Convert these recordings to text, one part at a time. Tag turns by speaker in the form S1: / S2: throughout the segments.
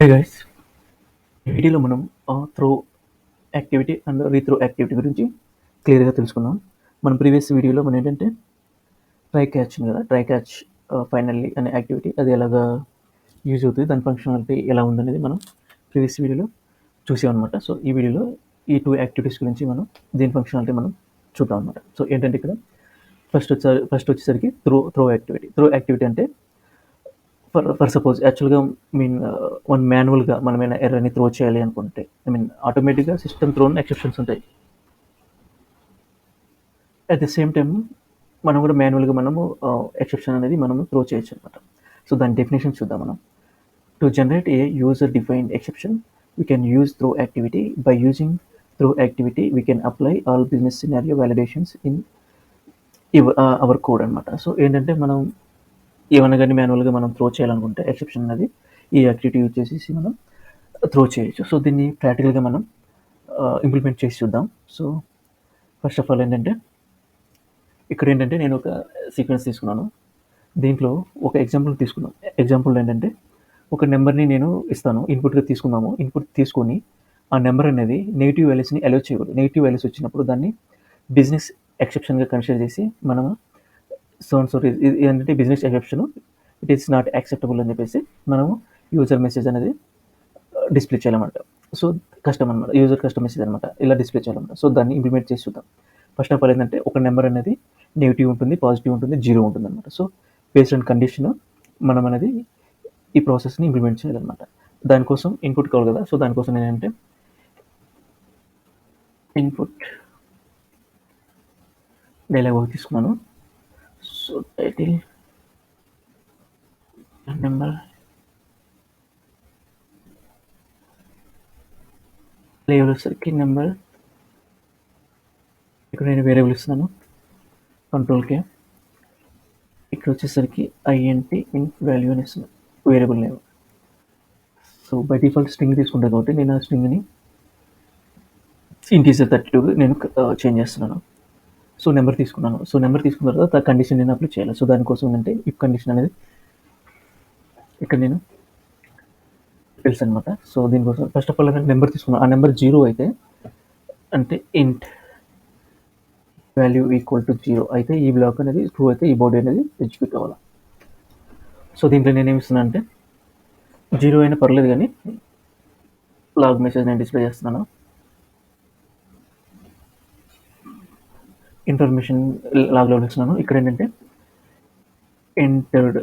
S1: Hey guys, ఈ వీడియోలో మనం త్రో యాక్టివిటీ అండ్ రీత్రో యాక్టివిటీ గురించి క్లియర్గా తెలుసుకుందాం. మన ప్రీవియస్ వీడియోలో మనం ఏంటంటే ట్రై క్యాచ్ కదా, ట్రై క్యాచ్ ఫైనల్లీ అనే యాక్టివిటీ అది ఎలాగా యూజ్ అవుతుంది, దాని ఫంక్షనాలిటీ ఎలా ఉందనేది మనం ప్రీవియస్ వీడియోలో చూసామన్నమాట. సో ఈ వీడియోలో ఈ 2 యాక్టివిటీస్ గురించి మనం దీని ఫంక్షనాలిటీ మనం చూద్దాం అనమాట. సో ఏంటంటే ఇక్కడ ఫస్ట్ వచ్చేసరికి త్రో యాక్టివిటీ అంటే ఫర్ సపోజ్ యాక్చువల్గా వన్ మాన్యువల్గా మనమైనా ఎర్రని త్రో చేయాలి అనుకుంటే ఆటోమేటిక్గా సిస్టమ్ త్రోన్ ఎక్సెప్షన్స్ ఉంటాయి. అట్ ది సేమ్ టైం మనం కూడా మాన్యువల్గా మనము ఎక్సెప్షన్ అనేది మనము త్రో చేయొచ్చు అనమాట. సో దాని డెఫినేషన్ చూద్దాం మనం. To generate a user defined exception we can use throw activity. By using throw activity we can apply all business scenario validations in our code అనమాట. సో ఏంటంటే మనం ఏమన్నా కానీ మాన్యువల్గా మనం త్రో చేయాలనుకుంటే ఎక్సెప్షన్ అనేది ఈ యాక్టివిటీ యూజ్ చేసేసి మనం త్రో చేయొచ్చు. సో దీన్ని ప్రాక్టికల్గా మనం ఇంప్లిమెంట్ చేసి చూద్దాం. సో ఫస్ట్ ఆఫ్ ఆల్ ఏంటంటే ఇక్కడ ఏంటంటే నేను ఒక సీక్వెన్స్ తీసుకున్నాను. దీంట్లో ఒక ఎగ్జాంపుల్ తీసుకున్నాం. ఎగ్జాంపుల్ ఏంటంటే ఒక నెంబర్ని నేను ఇస్తాను, ఇన్పుట్గా తీసుకున్నాము. ఇన్పుట్ తీసుకొని ఆ నెంబర్ అనేది నెగిటివ్ వాల్యూస్ని అలో చేయకూడదు. నెగిటివ్ వాల్యూస్ వచ్చినప్పుడు దాన్ని బిజినెస్ ఎక్సెప్షన్గా కన్సిడర్ చేసి మనము ఏంటంటే business exception it is not acceptable అని చెప్పేసి మనము యూజర్ మెసేజ్ అనేది డిస్ప్లే చేయాలన్నమాట. సో కస్టమ్ అనమాట, యూజర్ కస్టమ్ మెసేజ్ అనమాట, ఇలా డిస్ప్లే చేయాలన్నమాట. సో దాన్ని ఇంప్లిమెంట్ చేసి చూద్దాం. ఫస్ట్ ఆఫ్ ఆల్ ఏంటంటే ఒక నెంబర్ అనేది నెగిటివ్ ఉంటుంది, పాజిటివ్ ఉంటుంది, 0 ఉంటుంది అనమాట. సో బేస్డ్ ఆన్ కండిషన్ మనం అనేది ఈ ప్రాసెస్ని ఇంప్లిమెంట్ చేయాలన్నమాట. దానికోసం ఇన్పుట్ కావాలి కదా. సో దానికోసం ఏంటంటే ఇన్పుట్ డైలాగ్ వర్క్ తీసుకున్నాను. సో టైటిల్ నెంబర్ లేబుల్ వచ్చేసరికి నెంబర్, ఇక్కడ నేను వేరియబుల్ ఇస్తున్నాను కంట్రోల్కే. ఇక్కడ వచ్చేసరికి INT ఇంట్ వాల్యూ అని ఇస్తున్నాను variable name. So by default string తీసుకుంటాను కాబట్టి నేను ఆ స్ట్రింగ్ని ఇంటీజర్ 32 నేను చేంజ్ చేస్తున్నాను. సో నెంబర్ తీసుకున్నాను. సో నెంబర్ తీసుకున్న తర్వాత ఆ కండిషన్ నేను అప్లై చేయాలి. సో దానికోసం ఏంటంటే ఇఫ్ కండిషన్ అనేది ఇక్కడ నేను తెలుసు అనమాట. సో దీనికోసం ఫస్ట్ ఆఫ్ ఆల్ నెంబర్ తీసుకున్నాను. ఆ నెంబర్ 0 అయితే అంటే ఇంట్ వాల్యూ ఈక్వల్ టు 0 అయితే ఈ బ్లాక్ అనేది ట్రూ అయితే ఈ బాడీ అనేది ఎగ్జిక్యూట్ అవ్వాలి. సో దీంట్లో నేను ఏమి ఇస్తున్నాను అంటే 0 అయినా పర్లేదు కానీ లాగ్ మెసేజ్ నేను డిస్ప్లే చేస్తున్నాను. ఇన్ఫర్మేషన్ లాగ్లో ఇస్తున్నాను. ఇక్కడ ఏంటంటే ఎంటర్డ్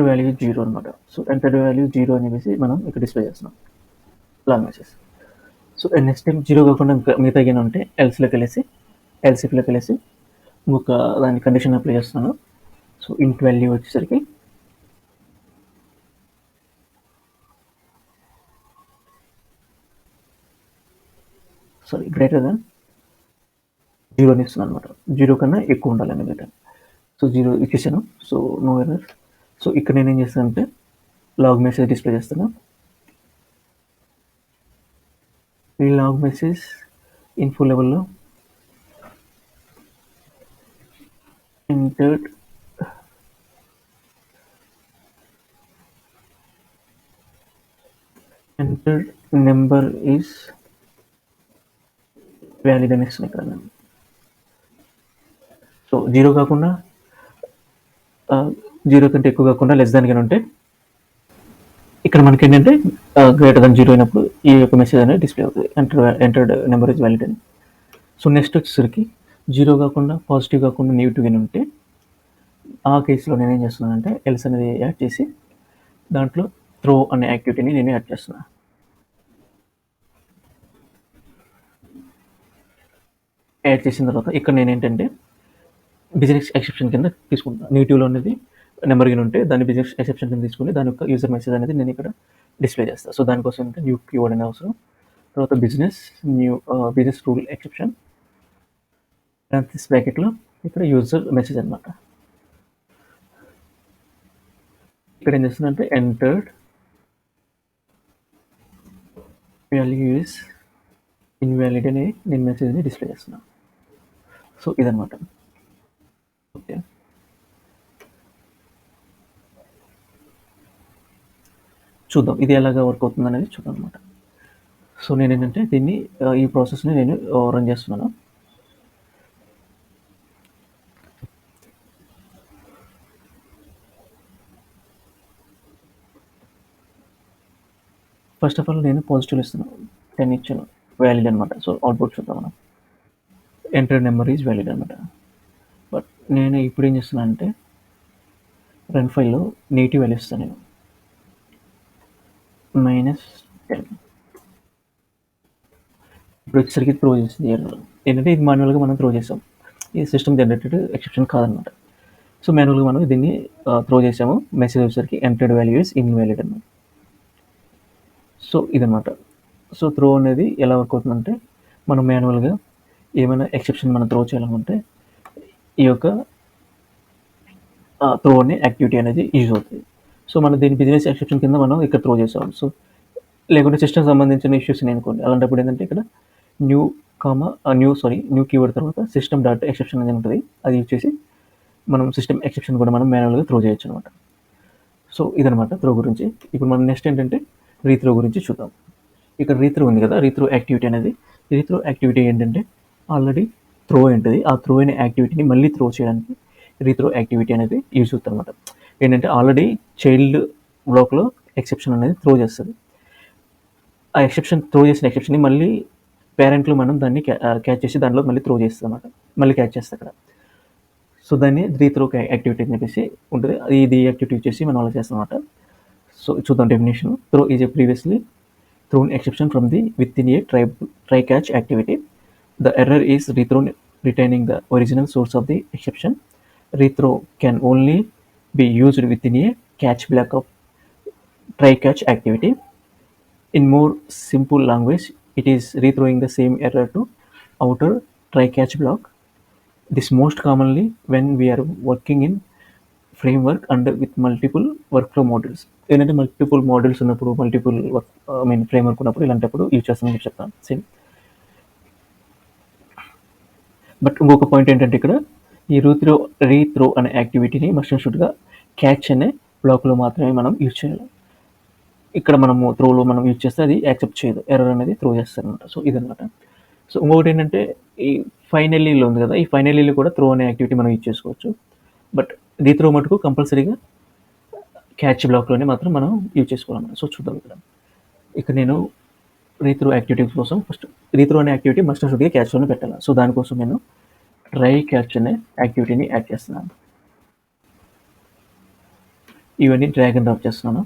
S1: వాల్యూ 0 అనమాట. సో ఎంటర్డ్ వాల్యూ 0 అని చెప్పేసి మనం ఇక్కడ డిస్ప్లే చేస్తున్నాం log message. So next time 0 కాకుండా మిగతా ఏమైనా ఉంటే ఎల్స్లోకి వెళ్ళేసి ఇంకొక దాని కండిషన్ అప్లై చేస్తున్నాను. సో ఇంట్ వాల్యూ వచ్చేసరికి గ్రేటర్ దాన్ 0 అని ఇస్తున్నాను అనమాట. 0 కన్నా ఎక్కువ ఉండాలని గ్రేటర్. సో 0 ఇచ్చేసాను. So no error. సో ఇక్కడ నేను ఏం చేస్తానంటే లాగ్ మెసేజ్ డిస్ప్లే చేస్తాను. ఈ లాగ్ మెసేజ్ ఇన్ఫో లెవెల్లో ఎంటర్డ్ నెంబర్ ఈజ్ వ్యాలిడ్ అని ఇస్తున్నాను ఇక్కడ నేను. సో 0 కాకుండా 0 కంటే ఎక్కువ కాకుండా లెస్ దాన్ కానీ ఉంటే ఇక్కడ మనకి ఏంటంటే గ్రేటర్ దాన్ 0 అయినప్పుడు ఈ యొక్క మెసేజ్ అనేది డిస్ప్లే అవుతుంది, ఎంటర్డ్ నెంబర్ ఇస్ వ్యాలిడ్ అని. సో నెక్స్ట్ వచ్చేసరికి 0 కాకుండా పాజిటివ్ కాకుండా నెగిటివ్ కానీ ఉంటే ఆ కేసులో నేను ఏం చేస్తున్నానంటే ఎల్స్ అనేది యాడ్ చేసి దాంట్లో త్రో అనే యాక్టివిటీని నేను యాడ్ చేస్తున్నాను. యాడ్ చేసిన తర్వాత ఇక్కడ నేను ఏంటంటే బిజినెస్ ఎక్సెప్షన్ కింద తీసుకుంటాను. నెగిటివ్లో అనేది నెంబర్ కింద ఉంటే దాన్ని బిజినెస్ ఎక్సెప్షన్ కింద తీసుకుని దాని యొక్క యూజర్ మెసేజ్ అనేది నేను ఇక్కడ డిస్ప్లే చేస్తాను. సో దానికోసం అంటే న్యూ కీవర్డ్ అనే అవసరం. తర్వాత బిజినెస్ రూల్ ఎక్సెప్షన్ దిస్ బ్రాకెట్లో ఇక్కడ యూజర్ మెసేజ్ అనమాట. ఇక్కడ ఏం చేస్తున్నా అంటే ఎంటర్డ్ వాల్యూ ఈజ్ ఇన్వాలిడ్ అని నేను మెసేజ్ని డిస్ప్లే చేస్తున్నాను. సో ఇదనమాట. ఓకే, చూద్దాం ఇది ఎలాగా వర్క్ అవుతుంది అనేది చూద్దాం అనమాట. సో నేనేంటంటే దీన్ని ఈ ప్రాసెస్ని నేను రన్ చేస్తున్నాను. ఫస్ట్ ఆఫ్ ఆల్ నేను పాజిటివ్ ఇస్తున్నాను, 10 ఇచ్చాను, వ్యాలిడ్ అనమాట. సో అవుట్పుట్ చూద్దాం మనం. ఎంటర్ నెంబర్ ఈజ్ వ్యాలిడ్ అనమాట. బట్ నేను ఇప్పుడు ఏం చేస్తున్నాను అంటే రన్ ఫైల్లో నెగిటివ్ వాల్యూ ఇస్తాను నేను, -10. ఇప్పుడు వచ్చేసరికి త్రో చేసింది ఎర్రర్. ఏంటంటే ఇది మాన్యువల్గా మనం త్రో చేసాం, ఈ సిస్టమ్ జనరేటెడ్ ఎక్సెప్షన్ కాదనమాట. సో మాన్యువల్గా మనం దీన్ని త్రో చేసాము. మెసేజ్ వచ్చేసరికి ఎంటర్డ్ వాల్యూ ఇస్ ఇన్వాలిడ్ అనమాట. సో ఇదనమాట. సో త్రో అనేది ఎలా వర్క్ అవుతుందంటే మనం మాన్యువల్గా ఏమైనా ఎక్సెప్షన్ మనం త్రో చేయాలనుకుంటే ఈ యొక్క త్రో అనే యాక్టివిటీ అనేది యూజ్ అవుతుంది. సో మనం దీని బిజినెస్ ఎక్సెప్షన్ కింద మనం ఇక్కడ త్రో చేసాం. సో లేకుంటే సిస్టమ్ సంబంధించిన ఇష్యూస్ అనుకోండి, అలాంటప్పుడు ఏంటంటే ఇక్కడ న్యూ న్యూ కీవర్డ్ తర్వాత సిస్టమ్ డాట్ ఎక్సెప్షన్ అనేది ఉంటుంది. అది యూజ్ చేసి మనం సిస్టమ్ ఎక్సెప్షన్ కూడా మనం మాన్యువల్గా త్రో చేయొచ్చు అనమాట. సో ఇదనమాట త్రో గురించి. ఇప్పుడు మనం నెక్స్ట్ ఏంటంటే రీత్రో గురించి చూద్దాం. ఇక్కడ రీత్రో ఉంది కదా, రీత్రో యాక్టివిటీ అనేది. రీత్రో యాక్టివిటీ ఏంటంటే ఆల్రెడీ త్రో ఏంటిది, ఆ త్రో అయిన యాక్టివిటీని మళ్ళీ త్రో చేయడానికి రీత్రో యాక్టివిటీ అనేది యూజ్ అవుతుంది అనమాట. ఏంటంటే ఆల్రెడీ చైల్డ్ బ్లాక్లో ఎక్సెప్షన్ అనేది త్రో చేస్తుంది. ఆ ఎక్సెప్షన్ త్రో చేసిన ఎక్సెప్షన్ని మళ్ళీ పేరెంట్లో మనం దాన్ని క్యాచ్ చేసి దాంట్లో మళ్ళీ త్రో చేస్తాం అనమాట, మళ్ళీ క్యాచ్ చేస్తాం అక్కడ. సో దాన్ని రీత్రో యాక్టివిటీ అని చెప్పేసి ఉంటుంది. ఇది యాక్టివిటీ వచ్చేసి మనం అలా చేస్తాం అనమాట. సో చూద్దాం definition. Throw is a previously thrown exception from the within a TryCatch activity. The error is rethrown retaining the original source of the exception. Rethrow can only be used within a catch block of TryCatch activity. In more simple language, it is rethrowing the same error to outer TryCatch block. This most commonly when we are working in framework and with multiple work flow models. ఏంటంటే multiple models ఉన్నప్పుడు, multiple framework ఉన్నప్పుడు ఇలాంటప్పుడు use చేస్తామని చెప్తాను same. But ఇంకొక point ఏంటంటే ఇక్కడ ఈ రీత్రో అనే యాక్టివిటీని మస్ట్ అండ్ షుడ్గా క్యాచ్ అనే బ్లాక్లో మాత్రమే మనం యూజ్ చేయాలి. ఇక్కడ మనము త్రోలో మనం యూజ్ చేస్తే అది యాక్సెప్ట్ చేయదు, ఎర్రర్ అనేది త్రో చేస్తారు అనమాట. సో ఇదనమాట. సో ఇంకొకటి ఏంటంటే ఈ ఫైనలీలో ఉంది కదా, ఈ ఫైనలీలో కూడా త్రో అనే యాక్టివిటీ మనం యూజ్ చేసుకోవచ్చు. బట్ రీత్రో మటుకు కంపల్సరీగా క్యాచ్ బ్లాక్లోనే మాత్రం మనం యూజ్ చేసుకోవాలన్నమాట. సో చూద్దాం ఇక్కడ నేను రీత్రో యాక్టివిటీ కోసం ఫస్ట్ రీత్రో అనే యాక్టివిటీ మస్ట్ అండ్ షుడ్గా క్యాచ్లోనే పెట్టాలి. సో దానికోసం నేను TryCatch అనే యాక్టివిటీని యాడ్ చేస్తున్నాను. ఇవన్నీ డ్రాగ్ అండ్ డ్రాప్ చేస్తున్నాను.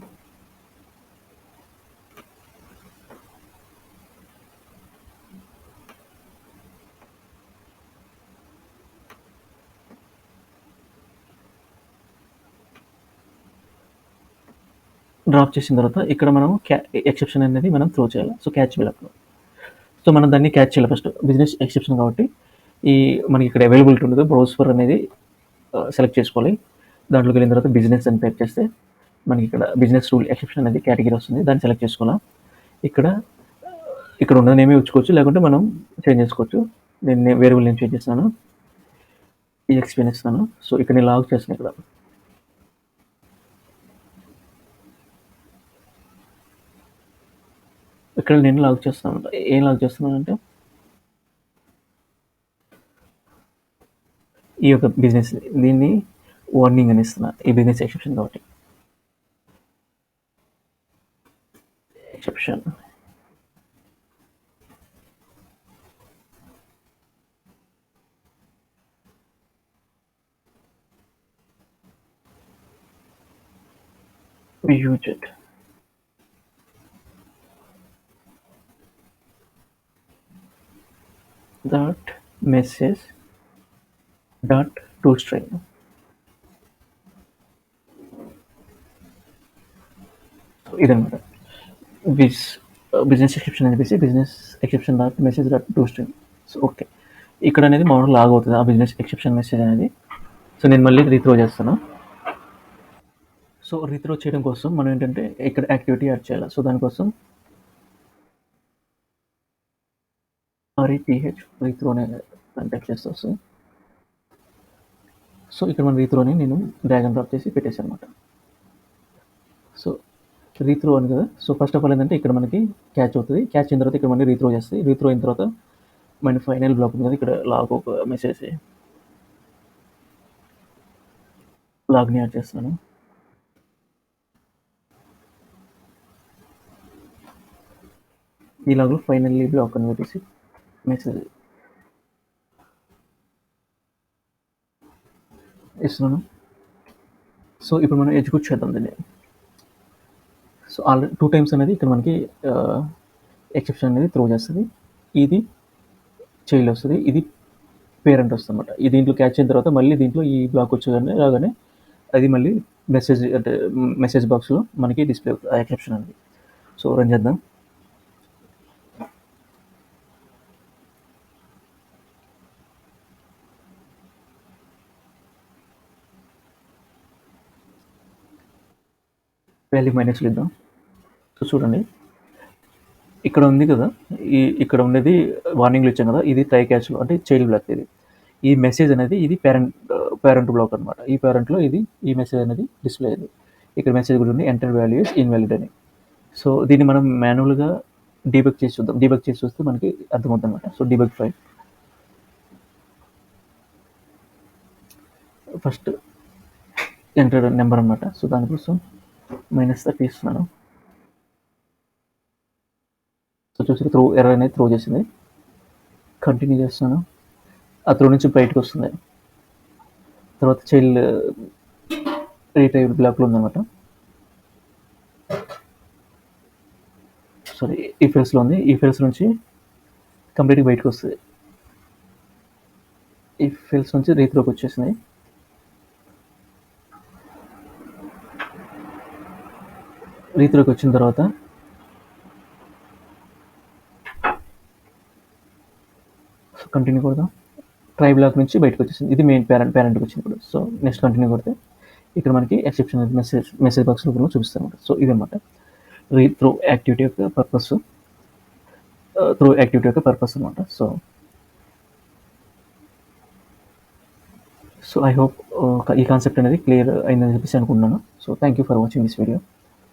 S1: డ్రాప్ చేసిన తర్వాత ఇక్కడ మనం ఎక్సెప్షన్ అనేది మనం త్రో చేయాలి. సో క్యాచ్ బ్లాక్లో. సో మనం దాన్ని క్యాచ్ చేయాలి ఫస్ట్, బిజినెస్ ఎక్సెప్షన్ కాబట్టి ఈ మనకి ఇక్కడ అవైలబిలిటీ ఉండదు, బ్రౌజర్ అనేది సెలెక్ట్ చేసుకోవాలి. దాంట్లోకి వెళ్ళిన తర్వాత బిజినెస్ అని టైప్ చేస్తే మనకి ఇక్కడ బిజినెస్ రూల్ ఎక్సెప్షన్ అనేది కేటగిరీ వస్తుంది, దాన్ని సెలెక్ట్ చేసుకోవాలా. ఇక్కడ ఉన్న నేమే ఉంచుకోవచ్చు, లేకుంటే మనం చేంజ్ చేసుకోవచ్చు. నేను వేరియబుల్ నేమ్ చేంజ్ చేస్తున్నాను, ఈ ఎక్స్పీరియన్స్ ఇస్తున్నాను. సో ఇక్కడ నేను లాగ్ చేస్తున్నాను. ఇక్కడ నేను లాగ్ చేస్తున్నాను. ఏం లాగ్ చేస్తున్నాను అంటే ఈ యొక్క బిజినెస్, దీన్ని వార్నింగ్ అని ఇస్తున్నాను, ఈ బిజినెస్ ఎక్సెప్షన్ కాబట్టి. Exception we use it. That message dot toString. ఇదన్నమాట బిజినెస్ ఎక్సెప్షన్ అని చెప్పేసి business exception dot message dot toString. So okay, ఇక్కడ అనేది మామూలు లాగ్ అవుతుంది ఆ బిజినెస్ ఎక్సెప్షన్ మెసేజ్ అనేది. సో నేను మళ్ళీ రీత్రో చేస్తాను. సో రీత్రో చేయడం కోసం మనం ఏంటంటే ఇక్కడ యాక్టివిటీ యాడ్ చేయాలి. సో దానికోసం RETH రీత్రో అనే టైప్ చేస్తా వస్తుంది. సో ఇక్కడ మన రీత్రోని నేను డ్రాగ్ అండ్ డ్రాప్ చేసి పెట్టేసాను అనమాట. సో రీత్రో అని కదా. సో ఫస్ట్ ఆఫ్ ఆల్ ఏంటంటే ఇక్కడ మనకి క్యాచ్ అవుతుంది. క్యాచ్ అయిన తర్వాత ఇక్కడ మళ్ళీ రీత్రో చేస్తుంది. రీత్రో అయిన తర్వాత మన ఫైనల్ బ్లాక్ ఉంది కదా, ఇక్కడ లాగ్ ఒక మెసేజ్ లాగ్ని యాడ్ చేస్తున్నాను. ఈ లాగ్లో ఫైనల్లీ బ్లాక్ అని పెట్టేసి మెసేజ్ ఇస్తున్నాను. సో ఇప్పుడు మనం ఎగ్జిక్యూట్ చేద్దాం దీన్ని. సో ఆల్రెడీ 2 టైమ్స్ అనేది ఇక్కడ మనకి ఎక్సెప్షన్ అనేది త్రో చేస్తుంది. ఇది చైల్డ్ వస్తుంది, ఇది పేరెంట్ వస్తుంది అనమాట. ఈ దీంట్లో క్యాచ్ అయిన తర్వాత మళ్ళీ దీంట్లో ఈ బ్లాక్ వచ్చేగానే రాగానే అది మళ్ళీ మెసేజ్ అంటే మెసేజ్ బాక్స్లో మనకి డిస్ప్లే అవుతుంది ఆ ఎక్సెప్షన్ అనేది. సో రన్ చేద్దాం. వాల్యూ మైనస్లో ఇద్దాం. సో చూడండి ఇక్కడ ఉంది కదా, ఇక్కడ ఉండేది వార్నింగ్లు ఇచ్చాం కదా, ఇది ట్రై క్యాచ్లో అంటే చైల్డ్ బ్లాక్. ఇది ఈ మెసేజ్ అనేది ఇది పేరెంట్ బ్లాక్ అనమాట. ఈ పేరెంట్లో ఇది ఈ మెసేజ్ అనేది డిస్ప్లే అయింది. ఇక్కడ మెసేజ్ కూడా ఉంది, ఎంటర్ వాల్యూస్ ఇన్వాలిడ్ అని. సో దీన్ని మనం మాన్యువల్గా డీబగ్ చేసి చూద్దాం. డీబగ్ చేసి చూస్తే మనకి అర్థమవుతుంది అనమాట. So debug file first enter number అనమాట. సో దానికోసం -30 ఇస్తున్నాను. సో చూసి త్రో ఎర్రర్ అనేది త్రో చేసింది. కంటిన్యూ చేస్తున్నాను. ఆ త్రో నుంచి బయటకు వస్తుంది. తర్వాత చైల్డ్ రీటైల్ బ్లాక్లో ఉందన్నమాట. సారీ ఈ ఫెల్స్లో ఉంది. ఈ ఫెల్స్ నుంచి కంప్లీట్గా బయటకు వస్తుంది. ఈ ఫెల్స్ నుంచి రీత్రోకి వచ్చేసింది. రీత్రోకి వచ్చిన తర్వాత కంటిన్యూ కొడదాం. ట్రై బ్లాక్ నుంచి బయటకు వచ్చేసింది. ఇది మెయిన్ పేరెంట్కి వచ్చినప్పుడు. సో నెక్స్ట్ కంటిన్యూ కొడితే ఇక్కడ మనకి ఎక్సెప్షన్ అనేది మెసేజ్ బాక్స్ రూపంలో చూపిస్తాం అనమాట. సో ఇదన్నమాట రీత్రో యాక్టివిటీ యొక్క పర్పస్. త్రో యాక్టివిటీ యొక్క పర్పస్ అనమాట. సో ఐ హోప్ ఈ కాన్సెప్ట్ అనేది క్లియర్ అయిందని చెప్పేసి అనుకుంటున్నాను. So thank you for watching this video.